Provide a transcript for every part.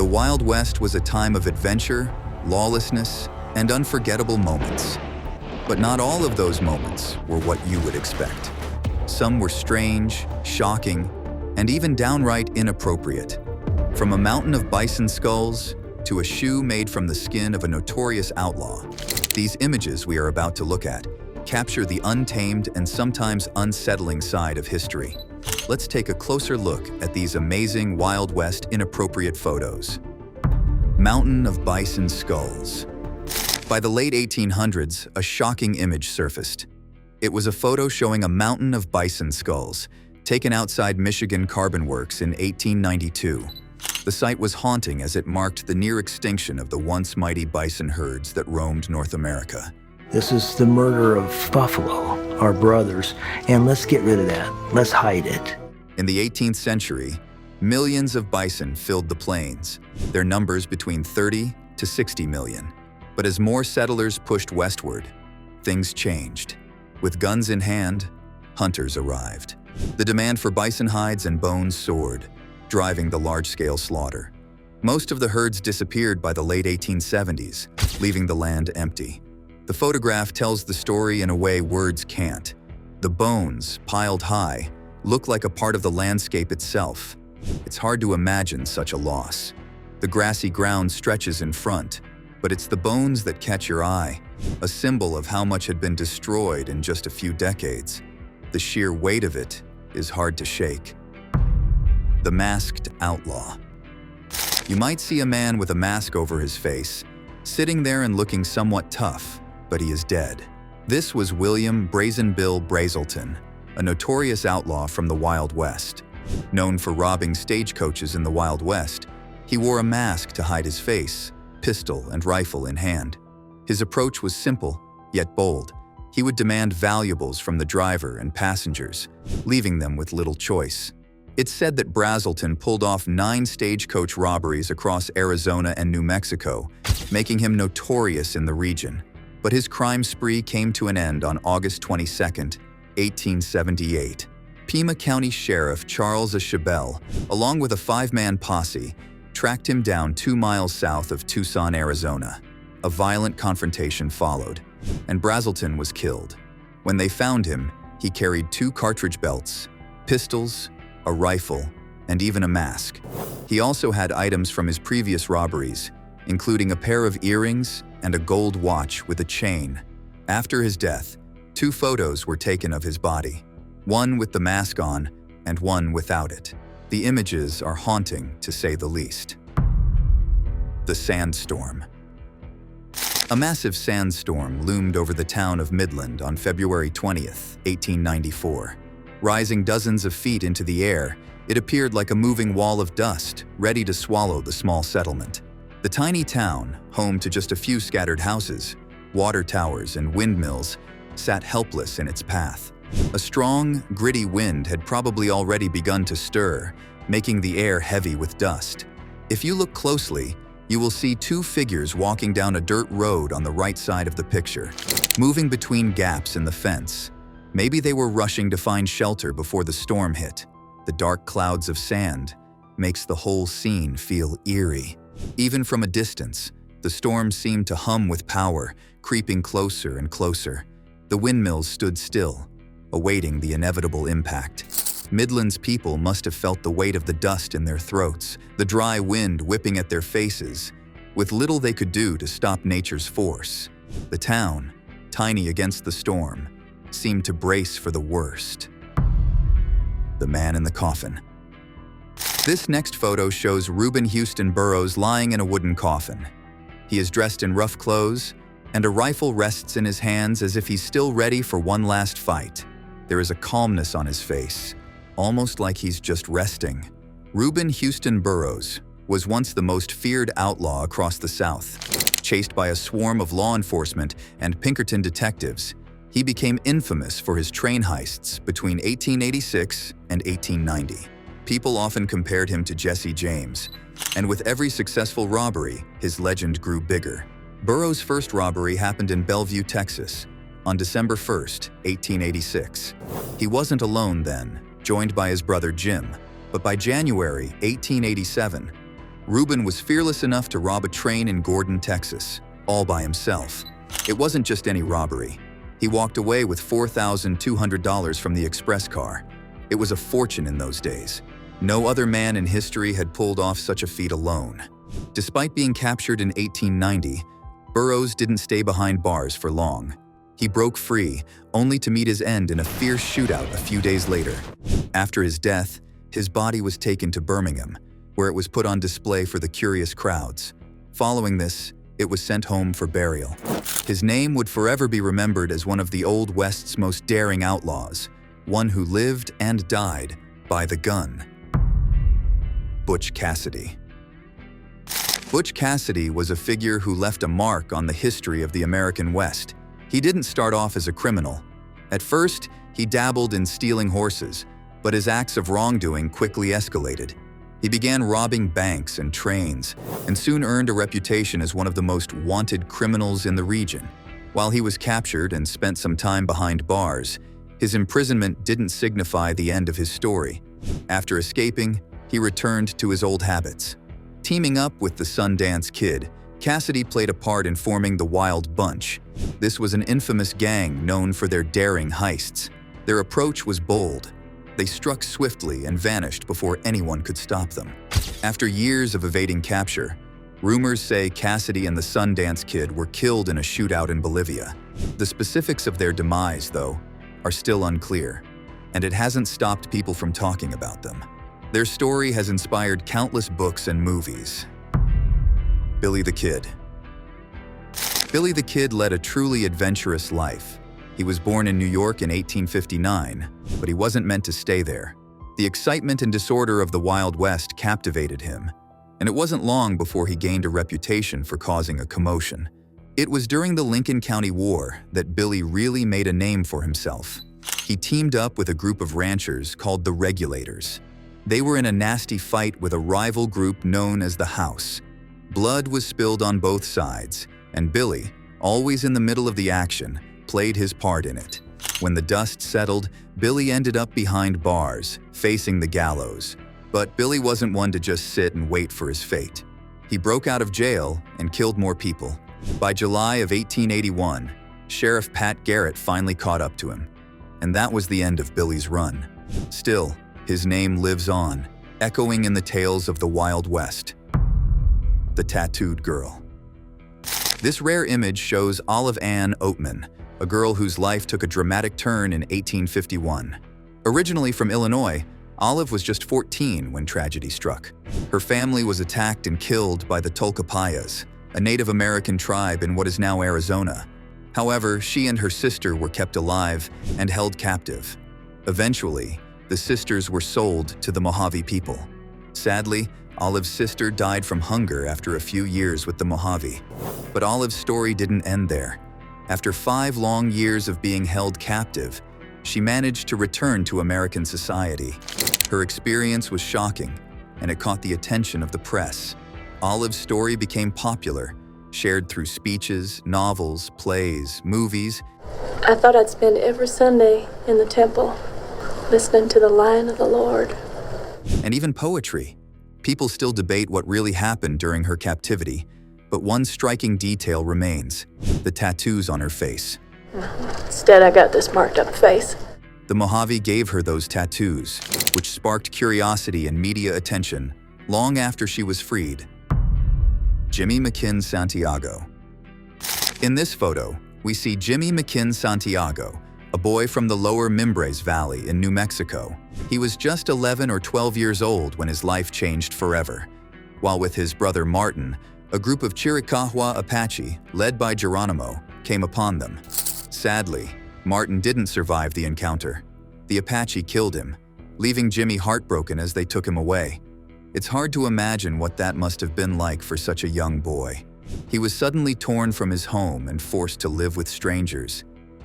Wild West was a time of adventure, lawlessness, and unforgettable moments. But not all of those moments were what you would expect. Some were strange, shocking, and even downright inappropriate. From a mountain of bison skulls to a shoe made from the skin of a notorious outlaw, these images we are about to look at capture the untamed and sometimes unsettling side of history. Let's take a closer look at these amazing Wild West inappropriate photos. Mountain of bison skulls. By the late 1800s, a shocking image surfaced. It was a photo showing a mountain of bison skulls, taken outside Michigan Carbon Works in 1892. The sight was haunting as it marked the near extinction of the once mighty bison herds that roamed North America. This is the murder of buffalo, our brothers, and let's get rid of that. Let's hide it. In the 18th century, millions of bison filled the plains, their numbers between 30 to 60 million. But as more settlers pushed westward, things changed. With guns in hand, hunters arrived. The demand for bison hides and bones soared, driving the large-scale slaughter. Most of the herds disappeared by the late 1870s, leaving the land empty. The photograph tells the story in a way words can't. The bones, piled high, look like a part of the landscape itself. It's hard to imagine such a loss. The grassy ground stretches in front, but it's the bones that catch your eye, a symbol of how much had been destroyed in just a few decades. The sheer weight of it is hard to shake. The masked outlaw. You might see a man with a mask over his face, sitting there and looking somewhat tough, but he is dead. This was William Brazen Bill Brazelton, a notorious outlaw from the Wild West. Known for robbing stagecoaches in the Wild West, he wore a mask to hide his face, pistol and rifle in hand. His approach was simple, yet bold. He would demand valuables from the driver and passengers, leaving them with little choice. It's said that Brazelton pulled off 9 stagecoach robberies across Arizona and New Mexico, making him notorious in the region. But his crime spree came to an end on August 22, 1878. Pima County Sheriff Charles A. Chabelle, along with a 5-man posse, tracked him down 2 miles south of Tucson, Arizona. A violent confrontation followed, and Brazelton was killed. When they found him, he carried 2 cartridge belts, pistols, a rifle, and even a mask. He also had items from his previous robberies, including a pair of earrings and a gold watch with a chain. After his death, 2 photos were taken of his body, one with the mask on and one without it. The images are haunting, to say the least. The Sandstorm. A massive sandstorm loomed over the town of Midland on February 20th, 1894. Rising dozens of feet into the air, it appeared like a moving wall of dust, ready to swallow the small settlement. The tiny town, home to just a few scattered houses, water towers, and windmills, sat helpless in its path. A strong, gritty wind had probably already begun to stir, making the air heavy with dust. If you look closely, you will see 2 figures walking down a dirt road on the right side of the picture, moving between gaps in the fence. Maybe they were rushing to find shelter before the storm hit. The dark clouds of sand makes the whole scene feel eerie. Even from a distance, the storm seemed to hum with power, creeping closer and closer. The windmills stood still, awaiting the inevitable impact. Midland's people must have felt the weight of the dust in their throats, the dry wind whipping at their faces, with little they could do to stop nature's force. The town, tiny against the storm, seemed to brace for the worst. The man in the coffin. This next photo shows Reuben Houston Burroughs lying in a wooden coffin. He is dressed in rough clothes, and a rifle rests in his hands as if he's still ready for one last fight. There is a calmness on his face, almost like he's just resting. Reuben Houston Burroughs was once the most feared outlaw across the South. Chased by a swarm of law enforcement and Pinkerton detectives, he became infamous for his train heists between 1886 and 1890. People often compared him to Jesse James, and with every successful robbery, his legend grew bigger. Burroughs' first robbery happened in Bellevue, Texas, on December 1st, 1886. He wasn't alone then, joined by his brother Jim, but by January 1887, Reuben was fearless enough to rob a train in Gordon, Texas, all by himself. It wasn't just any robbery. He walked away with $4,200 from the express car. It was a fortune in those days. No other man in history had pulled off such a feat alone. Despite being captured in 1890, Burroughs didn't stay behind bars for long. He broke free, only to meet his end in a fierce shootout a few days later. After his death, his body was taken to Birmingham, where it was put on display for the curious crowds. Following this, it was sent home for burial. His name would forever be remembered as one of the Old West's most daring outlaws, one who lived and died by the gun. Butch Cassidy. Butch Cassidy was a figure who left a mark on the history of the American West. He didn't start off as a criminal. At first, he dabbled in stealing horses, but his acts of wrongdoing quickly escalated. He began robbing banks and trains, and soon earned a reputation as one of the most wanted criminals in the region. While he was captured and spent some time behind bars, his imprisonment didn't signify the end of his story. After escaping, he returned to his old habits. Teaming up with the Sundance Kid, Cassidy played a part in forming the Wild Bunch. This was an infamous gang known for their daring heists. Their approach was bold. They struck swiftly and vanished before anyone could stop them. After years of evading capture, rumors say Cassidy and the Sundance Kid were killed in a shootout in Bolivia. The specifics of their demise, though, are still unclear, and it hasn't stopped people from talking about them. Their story has inspired countless books and movies. Billy the Kid. Billy the Kid led a truly adventurous life. He was born in New York in 1859, but he wasn't meant to stay there. The excitement and disorder of the Wild West captivated him, and it wasn't long before he gained a reputation for causing a commotion. It was during the Lincoln County War that Billy really made a name for himself. He teamed up with a group of ranchers called the Regulators. They were in a nasty fight with a rival group known as the House. Blood was spilled on both sides, and Billy, always in the middle of the action, played his part in it. When the dust settled, Billy ended up behind bars, facing the gallows. But Billy wasn't one to just sit and wait for his fate. He broke out of jail and killed more people. By July of 1881, Sheriff Pat Garrett finally caught up to him. And that was the end of Billy's run. Still, his name lives on, echoing in the tales of the Wild West. The Tattooed Girl. This rare image shows Olive Ann Oatman, a girl whose life took a dramatic turn in 1851. Originally from Illinois, Olive was just 14 when tragedy struck. Her family was attacked and killed by the Tolcapayas, a Native American tribe in what is now Arizona. However, she and her sister were kept alive and held captive. Eventually, the sisters were sold to the Mojave people. Sadly, Olive's sister died from hunger after a few years with the Mojave. But Olive's story didn't end there. After 5 long years of being held captive, she managed to return to American society. Her experience was shocking, and it caught the attention of the press. Olive's story became popular, shared through speeches, novels, plays, movies. I thought I'd spend every Sunday in the temple, listening to the Lion of the Lord. And even poetry. People still debate what really happened during her captivity, but one striking detail remains: the tattoos on her face. Instead, I got this marked up face. The Mojave gave her those tattoos, which sparked curiosity and media attention long after she was freed. Jimmy McKinn Santiago. In this photo, we see Jimmy McKinn Santiago, a boy from the lower Mimbres Valley in New Mexico. He was just 11 or 12 years old when his life changed forever. While with his brother Martin, a group of Chiricahua Apache, led by Geronimo, came upon them. Sadly, Martin didn't survive the encounter. The Apache killed him, leaving Jimmy heartbroken as they took him away. It's hard to imagine what that must have been like for such a young boy. He was suddenly torn from his home and forced to live with strangers.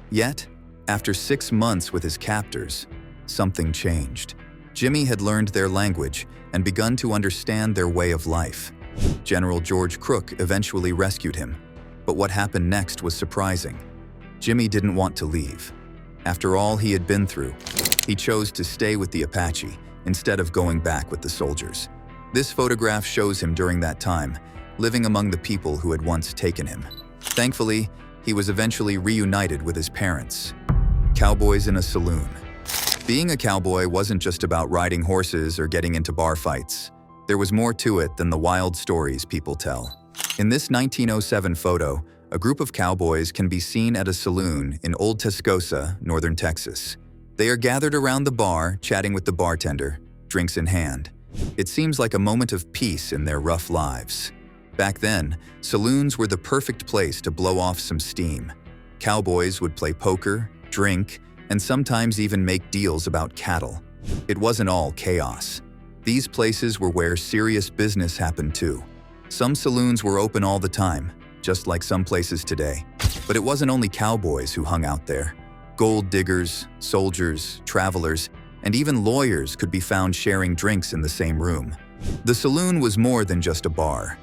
Yet, after 6 months with his captors, something changed. Jimmy had learned their language and begun to understand their way of life. General George Crook eventually rescued him, but what happened next was surprising. Jimmy didn't want to leave. After all he had been through, he chose to stay with the Apache instead of going back with the soldiers. This photograph shows him during that time, living among the people who had once taken him. Thankfully, he was eventually reunited with his parents. Cowboys in a saloon. Being a cowboy wasn't just about riding horses or getting into bar fights. There was more to it than the wild stories people tell. In this 1907 photo, a group of cowboys can be seen at a saloon in Old Tascosa, northern Texas. They are gathered around the bar, chatting with the bartender, drinks in hand. It seems like a moment of peace in their rough lives. Back then, saloons were the perfect place to blow off some steam. Cowboys would play poker, drink, and sometimes even make deals about cattle. It wasn't all chaos. These places were where serious business happened too. Some saloons were open all the time, just like some places today. But it wasn't only cowboys who hung out there. Gold diggers, soldiers, travelers, and even lawyers could be found sharing drinks in the same room. The saloon was more than just a bar.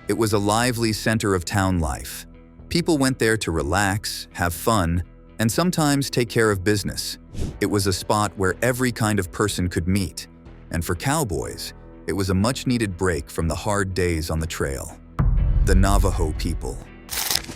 It was a lively center of town life. People went there to relax, have fun, and sometimes take care of business. It was a spot where every kind of person could meet. And for cowboys, it was a much-needed break from the hard days on the trail. The Navajo People.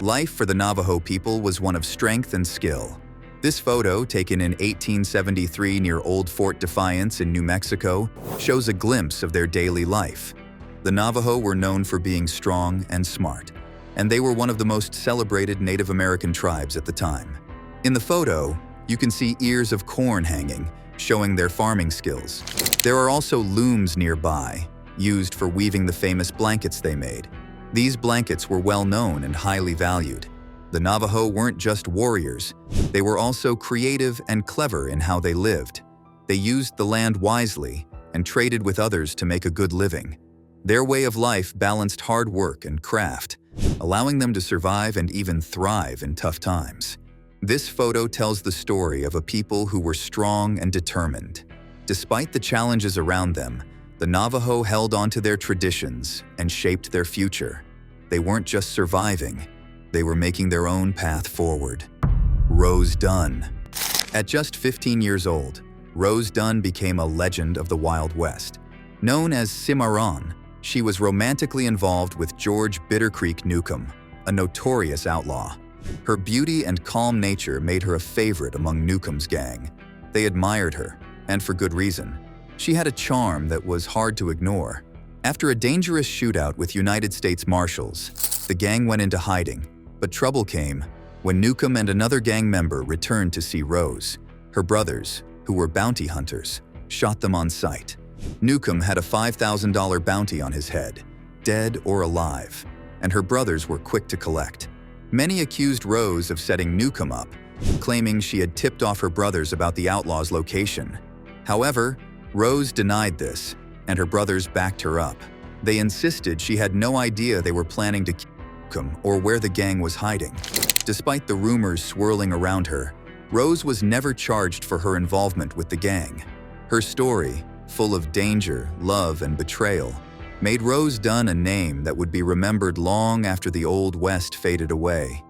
Life for the Navajo people was one of strength and skill. This photo, taken in 1873 near Old Fort Defiance in New Mexico, shows a glimpse of their daily life. The Navajo were known for being strong and smart, and they were one of the most celebrated Native American tribes at the time. In the photo, you can see ears of corn hanging, showing their farming skills. There are also looms nearby, used for weaving the famous blankets they made. These blankets were well known and highly valued. The Navajo weren't just warriors, they were also creative and clever in how they lived. They used the land wisely and traded with others to make a good living. Their way of life balanced hard work and craft, allowing them to survive and even thrive in tough times. This photo tells the story of a people who were strong and determined. Despite the challenges around them, the Navajo held on to their traditions and shaped their future. They weren't just surviving, they were making their own path forward. Rose Dunn. At just 15 years old, Rose Dunn became a legend of the Wild West. Known as Cimarron, she was romantically involved with George Bitter Creek Newcomb, a notorious outlaw. Her beauty and calm nature made her a favorite among Newcomb's gang. They admired her, and for good reason. She had a charm that was hard to ignore. After a dangerous shootout with United States Marshals, the gang went into hiding, but trouble came when Newcomb and another gang member returned to see Rose. Her brothers, who were bounty hunters, shot them on sight. Newcomb had a $5,000 bounty on his head, dead or alive, and her brothers were quick to collect. Many accused Rose of setting Newcomb up, claiming she had tipped off her brothers about the outlaw's location. However, Rose denied this, and her brothers backed her up. They insisted she had no idea they were planning to kill Newcomb or where the gang was hiding. Despite the rumors swirling around her, Rose was never charged for her involvement with the gang. Her story, full of danger, love, and betrayal, made Rose Dunn a name that would be remembered long after the Old West faded away.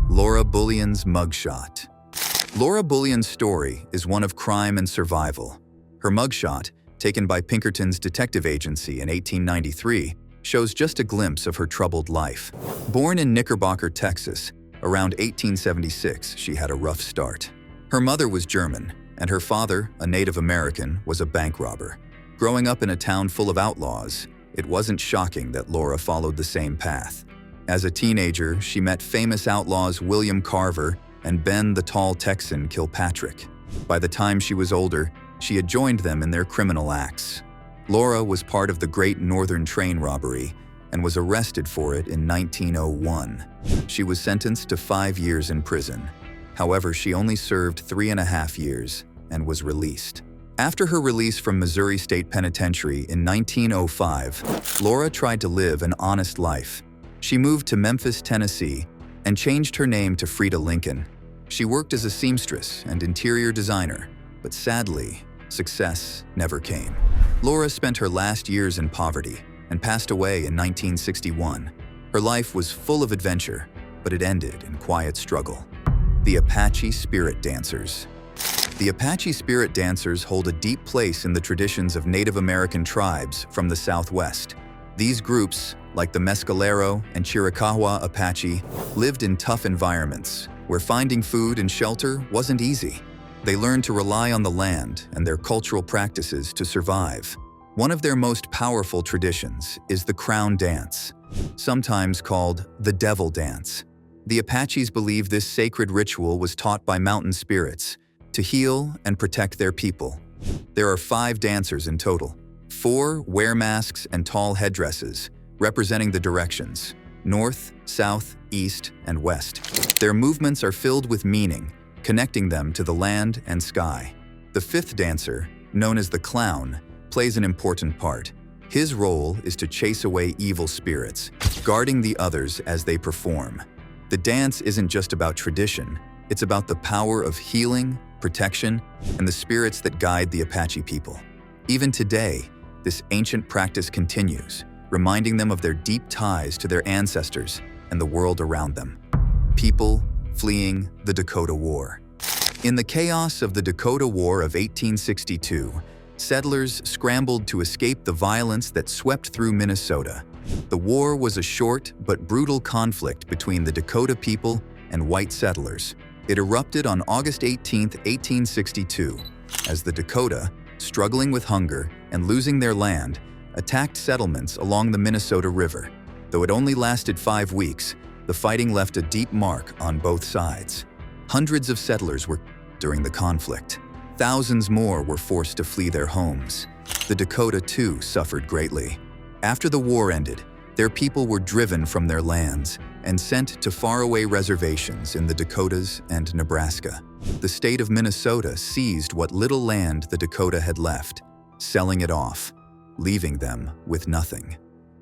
Laura Bullion's mugshot. Laura Bullion's story is one of crime and survival. Her mugshot, taken by Pinkerton's detective agency in 1893, shows just a glimpse of her troubled life. Born in Knickerbocker, Texas, around 1876, she had a rough start. Her mother was German, and her father, a Native American, was a bank robber. Growing up in a town full of outlaws, it wasn't shocking that Laura followed the same path. As a teenager, she met famous outlaws William Carver and Ben the Tall Texan Kilpatrick. By the time she was older, she had joined them in their criminal acts. Laura was part of the Great Northern Train robbery and was arrested for it in 1901. She was sentenced to 5 years in prison. However, she only served 3.5 years and was released. After her release from Missouri State Penitentiary in 1905, Laura tried to live an honest life. She moved to Memphis, Tennessee, and changed her name to Frida Lincoln. She worked as a seamstress and interior designer, but sadly, success never came. Laura spent her last years in poverty and passed away in 1961. Her life was full of adventure, but it ended in quiet struggle. The Apache Spirit Dancers. The Apache spirit dancers hold a deep place in the traditions of Native American tribes from the Southwest. These groups, like the Mescalero and Chiricahua Apache, lived in tough environments where finding food and shelter wasn't easy. They learned to rely on the land and their cultural practices to survive. One of their most powerful traditions is the crown dance, sometimes called the devil dance. The Apaches believe this sacred ritual was taught by mountain spirits to heal and protect their people. There are 5 dancers in total. 4 wear masks and tall headdresses, representing the directions: north, south, east, and west. Their movements are filled with meaning, connecting them to the land and sky. The 5th dancer, known as the clown, plays an important part. His role is to chase away evil spirits, guarding the others as they perform. The dance isn't just about tradition, it's about the power of healing, protection, and the spirits that guide the Apache people. Even today, this ancient practice continues, reminding them of their deep ties to their ancestors and the world around them. People fleeing the Dakota War. In the chaos of the Dakota War of 1862, settlers scrambled to escape the violence that swept through Minnesota. The war was a short but brutal conflict between the Dakota people and white settlers. It erupted on August 18, 1862, as the Dakota, struggling with hunger and losing their land, attacked settlements along the Minnesota River. Though it only lasted 5 weeks, the fighting left a deep mark on both sides. Hundreds of settlers were killed during the conflict. Thousands more were forced to flee their homes. The Dakota, too, suffered greatly. After the war ended, their people were driven from their lands and sent to faraway reservations in the Dakotas and Nebraska. The state of Minnesota seized what little land the Dakota had left, selling it off, leaving them with nothing.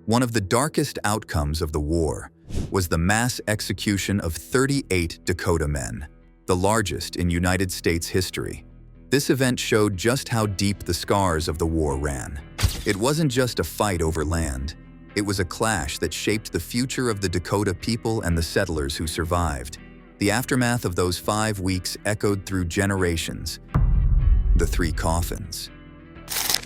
One of the darkest outcomes of the war was the mass execution of 38 Dakota men, the largest in United States history. This event showed just how deep the scars of the war ran. It wasn't just a fight over land. It was a clash that shaped the future of the Dakota people and the settlers who survived. The aftermath of those 5 weeks echoed through generations. The 3 coffins.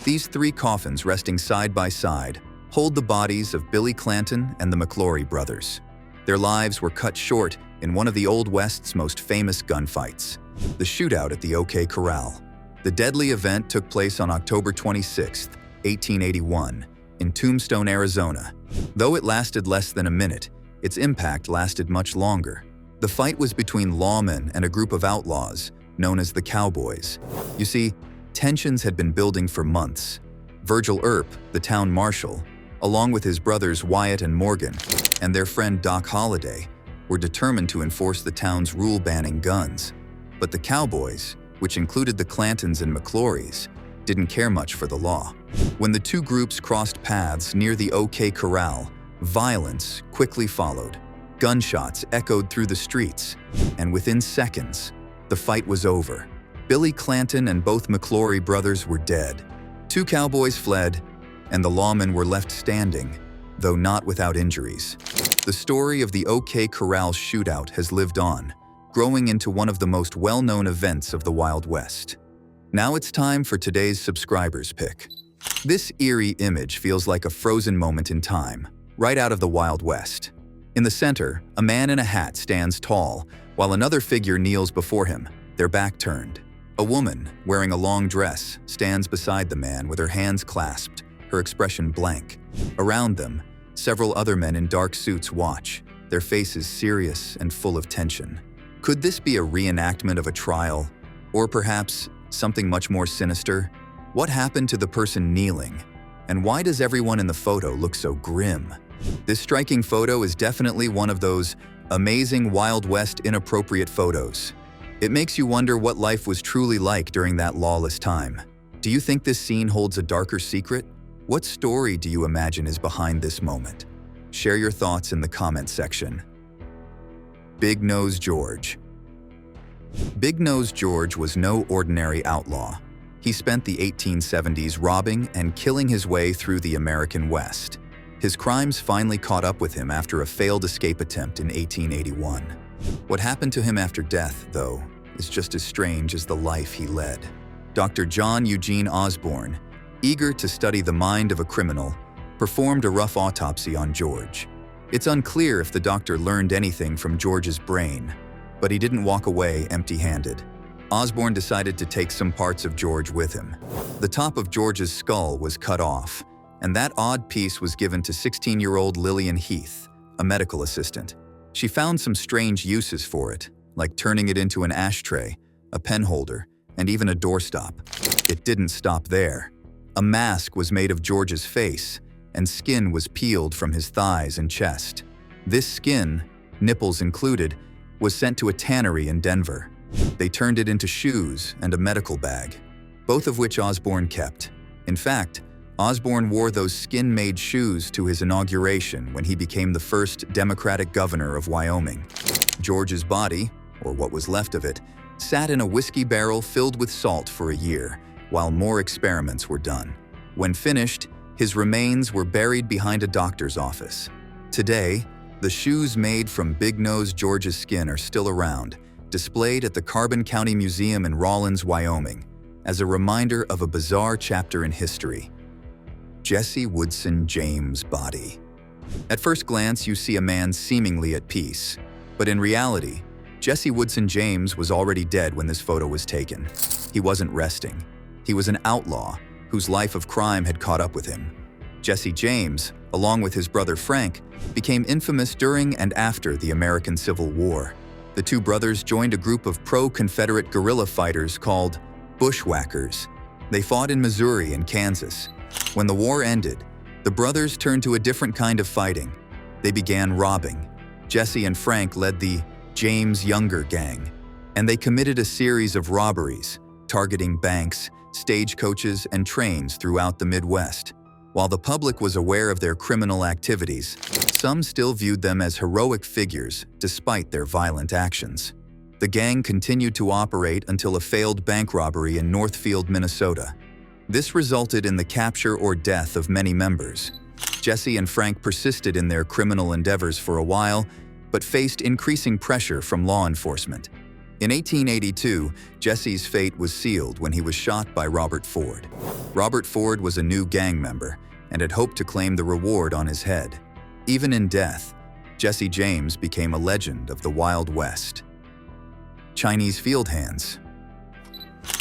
These 3 coffins, resting side by side, hold the bodies of Billy Clanton and the McClory brothers. Their lives were cut short in one of the Old West's most famous gunfights, the shootout at the OK Corral. The deadly event took place on October 26, 1881, in Tombstone, Arizona. Though it lasted less than a minute, its impact lasted much longer. The fight was between lawmen and a group of outlaws, known as the Cowboys. You see, tensions had been building for months. Virgil Earp, the town marshal, along with his brothers Wyatt and Morgan, and their friend Doc Holliday, were determined to enforce the town's rule banning guns. But the Cowboys, which included the Clantons and McClorys, didn't care much for the law. When the 2 groups crossed paths near the OK Corral, violence quickly followed. Gunshots echoed through the streets, and within seconds, the fight was over. Billy Clanton and both McClory brothers were dead. 2 cowboys fled, and the lawmen were left standing, though not without injuries. The story of the OK Corral shootout has lived on, growing into one of the most well-known events of the Wild West. Now it's time for today's subscriber's pick. This eerie image feels like a frozen moment in time, right out of the Wild West. In the center, a man in a hat stands tall, while another figure kneels before him, their back turned. A woman, wearing a long dress, stands beside the man with her hands clasped, her expression blank. Around them, several other men in dark suits watch, their faces serious and full of tension. Could this be a reenactment of a trial? Or perhaps something much more sinister? What happened to the person kneeling? And why does everyone in the photo look so grim? This striking photo is definitely one of those amazing Wild West inappropriate photos. It makes you wonder what life was truly like during that lawless time. Do you think this scene holds a darker secret? What story do you imagine is behind this moment? Share your thoughts in the comment section. Bignos George. Bignos George was no ordinary outlaw. He spent the 1870s robbing and killing his way through the American West. His crimes finally caught up with him after a failed escape attempt in 1881. What happened to him after death, though, is just as strange as the life he led. Dr. John Eugene Osborne, eager to study the mind of a criminal, performed a rough autopsy on George. It's unclear if the doctor learned anything from George's brain, but he didn't walk away empty-handed. Osborne decided to take some parts of George with him. The top of George's skull was cut off, and that odd piece was given to 16-year-old Lillian Heath, a medical assistant. She found some strange uses for it, like turning it into an ashtray, a pen holder, and even a doorstop. It didn't stop there. A mask was made of George's face, and skin was peeled from his thighs and chest. This skin, nipples included, was sent to a tannery in Denver. They turned it into shoes and a medical bag, both of which Osborne kept. In fact, Osborne wore those skin-made shoes to his inauguration when he became the first Democratic governor of Wyoming. George's body, or what was left of it, sat in a whiskey barrel filled with salt for a year, while more experiments were done. When finished, his remains were buried behind a doctor's office. Today, the shoes made from Bignos George's skin are still around, displayed at the Carbon County Museum in Rawlins, Wyoming, as a reminder of a bizarre chapter in history. Jesse Woodson James' body. At first glance, you see a man seemingly at peace, but in reality, Jesse Woodson James was already dead when this photo was taken. He wasn't resting. He was an outlaw whose life of crime had caught up with him. Jesse James, along with his brother Frank, became infamous during and after the American Civil War. The two brothers joined a group of pro-Confederate guerrilla fighters called Bushwhackers. They fought in Missouri and Kansas. When the war ended, the brothers turned to a different kind of fighting. They began robbing. Jesse and Frank led the James Younger Gang, and they committed a series of robberies, targeting banks, stagecoaches, and trains throughout the Midwest. While the public was aware of their criminal activities, some still viewed them as heroic figures despite their violent actions. The gang continued to operate until a failed bank robbery in Northfield, Minnesota. This resulted in the capture or death of many members. Jesse and Frank persisted in their criminal endeavors for a while, but faced increasing pressure from law enforcement. In 1882, Jesse's fate was sealed when he was shot by Robert Ford. Robert Ford was a new gang member and had hoped to claim the reward on his head. Even in death, Jesse James became a legend of the Wild West. Chinese field hands.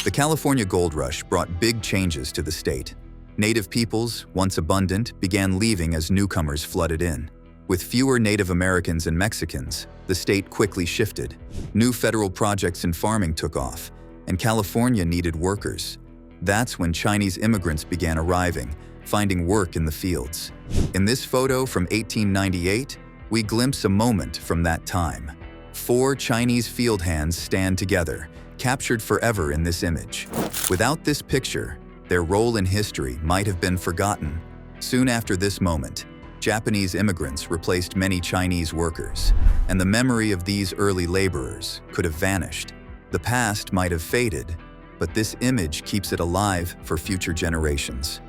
The California gold rush brought big changes to the state. Native peoples, once abundant, began leaving as newcomers flooded in. With fewer Native Americans and Mexicans, the state quickly shifted. New federal projects in farming took off, and California needed workers. That's when Chinese immigrants began arriving, finding work in the fields. In this photo from 1898, we glimpse a moment from that time. 4 Chinese field hands stand together, captured forever in this image. Without this picture, their role in history might have been forgotten. Soon after this moment, Japanese immigrants replaced many Chinese workers, and the memory of these early laborers could have vanished. The past might have faded, but this image keeps it alive for future generations.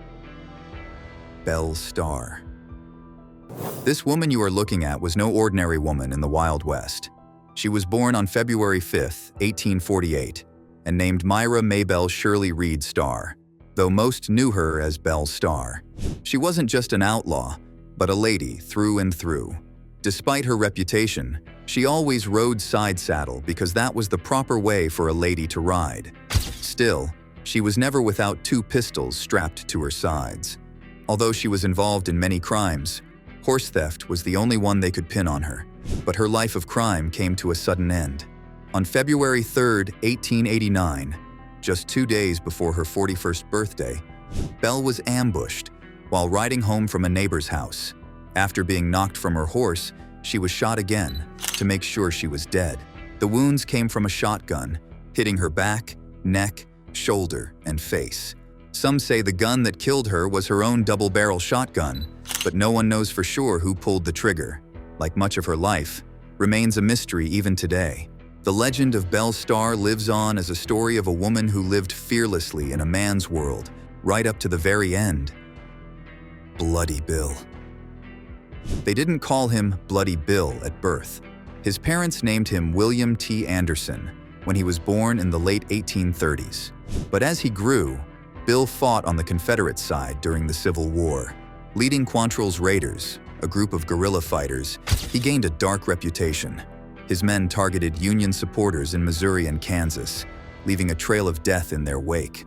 Belle Starr. This woman you are looking at was no ordinary woman in the Wild West. She was born on February 5, 1848, and named Myra Maybelle Shirley Reed Starr, though most knew her as Belle Starr. She wasn't just an outlaw, but a lady through and through. Despite her reputation, she always rode side saddle because that was the proper way for a lady to ride. Still, she was never without 2 pistols strapped to her sides. Although she was involved in many crimes, horse theft was the only one they could pin on her. But her life of crime came to a sudden end. On February 3, 1889, just 2 days before her 41st birthday, Belle was ambushed while riding home from a neighbor's house. After being knocked from her horse, she was shot again to make sure she was dead. The wounds came from a shotgun, hitting her back, neck, shoulder, and face. Some say the gun that killed her was her own double-barrel shotgun, but no one knows for sure who pulled the trigger. Like much of her life, remains a mystery even today. The legend of Belle Starr lives on as a story of a woman who lived fearlessly in a man's world, right up to the very end. Bloody Bill. They didn't call him Bloody Bill at birth. His parents named him William T. Anderson, when he was born in the late 1830s. But as he grew, Bill fought on the Confederate side during the Civil War. Leading Quantrill's Raiders, a group of guerrilla fighters, he gained a dark reputation. His men targeted Union supporters in Missouri and Kansas, leaving a trail of death in their wake.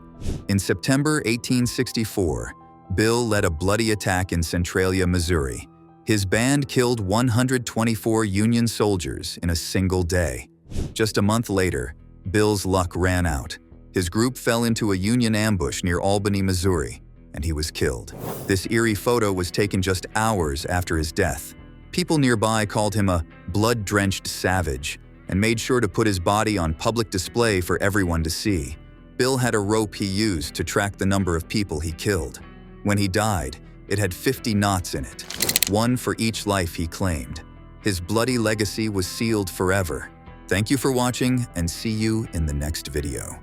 In September 1864, Bill led a bloody attack in Centralia, Missouri. His band killed 124 Union soldiers in a single day. Just a month later, Bill's luck ran out. His group fell into a Union ambush near Albany, Missouri, and he was killed. This eerie photo was taken just hours after his death. People nearby called him a blood-drenched savage and made sure to put his body on public display for everyone to see. Bill had a rope he used to track the number of people he killed. When he died, it had 50 knots in it, one for each life he claimed. His bloody legacy was sealed forever. Thank you for watching, and see you in the next video.